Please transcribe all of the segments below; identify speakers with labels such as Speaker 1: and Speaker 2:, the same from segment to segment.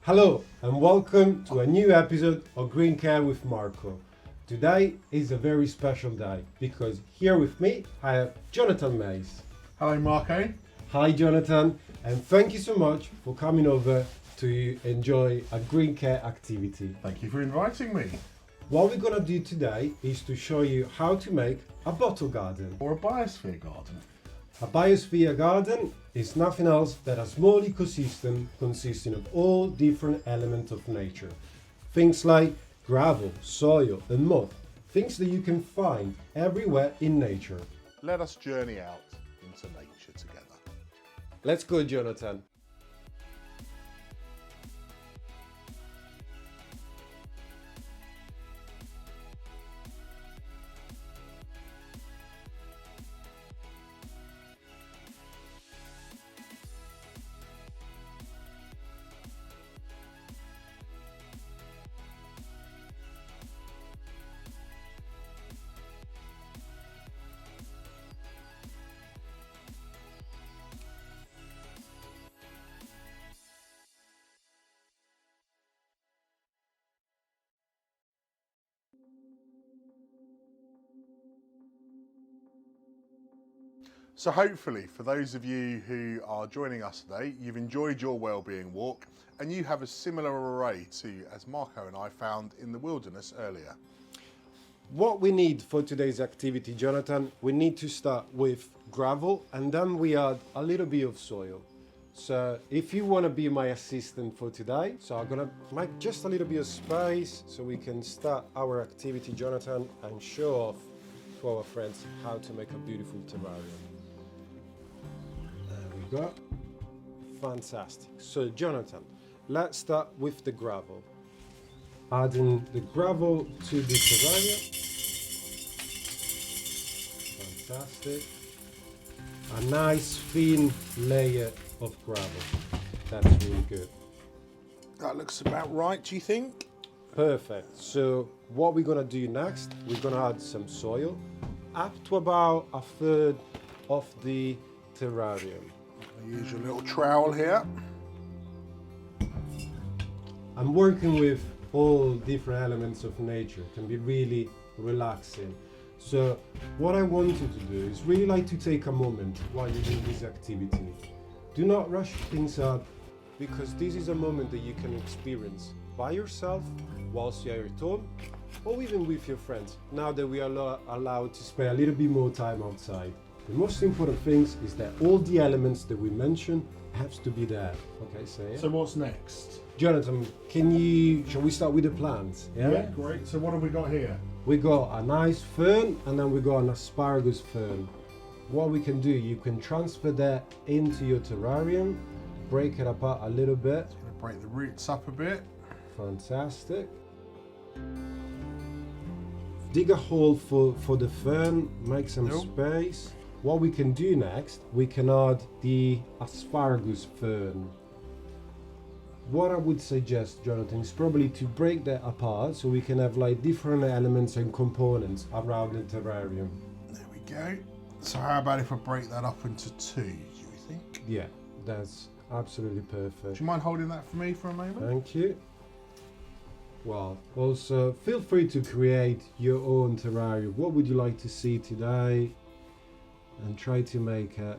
Speaker 1: Hello and welcome to a new episode of Green Care with Marco. Today is a very special day because here with me I have Jonathan Mace.
Speaker 2: Hello, Marco.
Speaker 1: Hi Jonathan, and thank you so much for coming over to enjoy a Green Care activity.
Speaker 2: Thank you for inviting me.
Speaker 1: What we're gonna do today is to show you how to make a bottle garden.
Speaker 2: Or a biosphere garden.
Speaker 1: A biosphere garden is nothing else than a small ecosystem consisting of all different elements of nature. Things like gravel, soil and mud. Things that you can find everywhere in nature.
Speaker 2: Let us journey out into nature together.
Speaker 1: Let's go, Jonathan.
Speaker 2: So hopefully, for those of you who are joining us today, you've enjoyed your wellbeing walk and you have a similar array to as Marco and I found in the wilderness earlier.
Speaker 1: What we need for today's activity, Jonathan, we need to start with gravel and then we add a little bit of soil. So if you want to be my assistant for today, so I'm gonna make just a little bit of space so we can start our activity, Jonathan, and show off to our friends how to make a beautiful terrarium. There we go. Fantastic. So Jonathan, let's start with the gravel. Adding the gravel to the terrarium. Fantastic. A nice thin layer of gravel. That's really good.
Speaker 2: That looks about right, do you think?
Speaker 1: Perfect. So what we're gonna do next, we're gonna add some soil up to about a third of the terrarium.
Speaker 2: Use your little trowel here.
Speaker 1: I'm working with all different elements of nature. It can be really relaxing. So what I want you to do is really like to take a moment while you do this activity. Do not rush things up because this is a moment that you can experience by yourself whilst you're at home or even with your friends now that we are allowed to spend a little bit more time outside. The most important thing is that all the elements that we mentioned have to be there. Okay, say it.
Speaker 2: So what's next?
Speaker 1: Jonathan, shall we start with the plants?
Speaker 2: Yeah, great. So what have we got here?
Speaker 1: We got a nice fern and then we got an asparagus fern. What we can do, you can transfer that into your terrarium, break it apart a little bit.
Speaker 2: Just gonna break the roots up a bit.
Speaker 1: Fantastic. Dig a hole for the fern, make some space. What we can do next, we can add the asparagus fern. What I would suggest, Jonathan, is probably to break that apart so we can have like different elements and components around the terrarium.
Speaker 2: There we go. So how about if I break that up into two, do you think?
Speaker 1: Yeah, that's absolutely perfect.
Speaker 2: Do you mind holding that for me for a moment?
Speaker 1: Thank you. Well, also feel free to create your own terrarium. What would you like to see today? And try to make it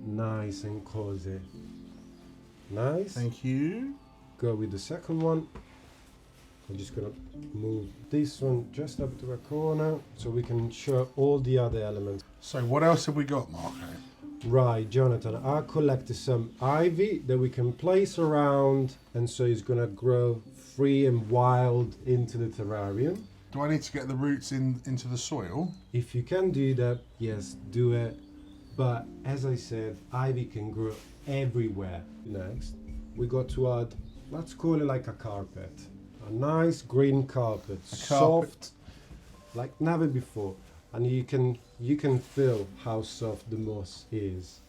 Speaker 1: nice and cozy. Nice.
Speaker 2: Thank you.
Speaker 1: Go with the second one. I'm just gonna move this one just up to a corner so we can show all the other elements.
Speaker 2: So what else have we got, Marco?
Speaker 1: Right, Jonathan, I collected some ivy that we can place around and so it's gonna grow free and wild into the terrarium.
Speaker 2: Do I need to get the roots into the soil?
Speaker 1: If you can do that, yes, do it. But as I said, ivy can grow everywhere. Next, we got to add, let's call it like a carpet. A nice green carpet, soft, like never before. And you can feel how soft the moss is.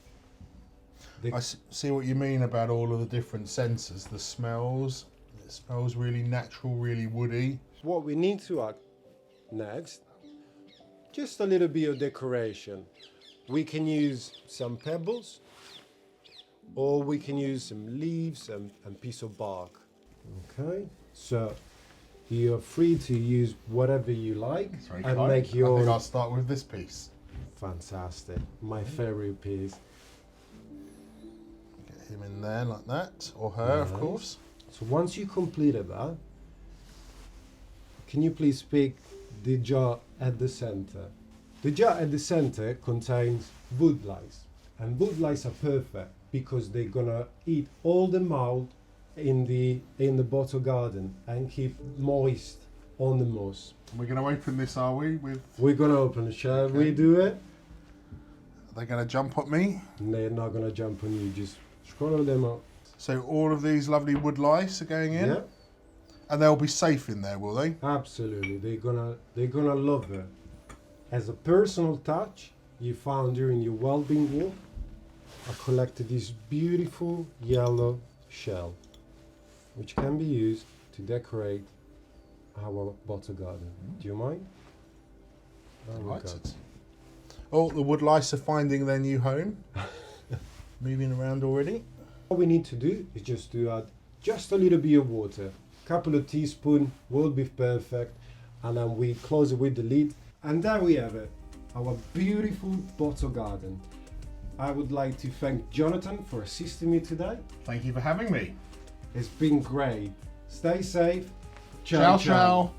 Speaker 2: I see what you mean about all of the different senses, the smells. It smells really natural, really woody.
Speaker 1: What we need to add next, just a little bit of decoration. We can use some pebbles or we can use some leaves and piece of bark. Okay, so you're free to use whatever you like and make your
Speaker 2: I think I'll start with this piece.
Speaker 1: Fantastic, my favorite piece.
Speaker 2: Get him in there like that, or her, of
Speaker 1: Nice.
Speaker 2: course.
Speaker 1: So once you completed that, can you please pick the jar at the center? The jar at the center contains wood lice, and wood lice are perfect because they're gonna eat all the mold in the bottle garden and keep moist on the moss.
Speaker 2: We're going to open this, are we?
Speaker 1: We're gonna open it. Shall we do it?
Speaker 2: Are they going to jump at me?
Speaker 1: They're not gonna jump on you. Just scroll them up.
Speaker 2: So all of these lovely wood lice are going in,
Speaker 1: Yeah,
Speaker 2: and they'll be safe in there, will they?
Speaker 1: absolutely. They're gonna love it. As a personal touch you found during your well-being walk, I collected this beautiful yellow shell, which can be used to decorate our bottle garden. Do you mind? Oh my God.
Speaker 2: Right. Oh, the wood lice are finding their new home. Moving around already.
Speaker 1: What we need to do is just to add just a little bit of water, couple of teaspoons will be perfect, and then we close it with the lid, and there we have it, our beautiful bottle garden. I would like to thank Jonathan for assisting me today.
Speaker 2: Thank you for having me.
Speaker 1: It's been great. Stay safe.
Speaker 2: Ciao, ciao.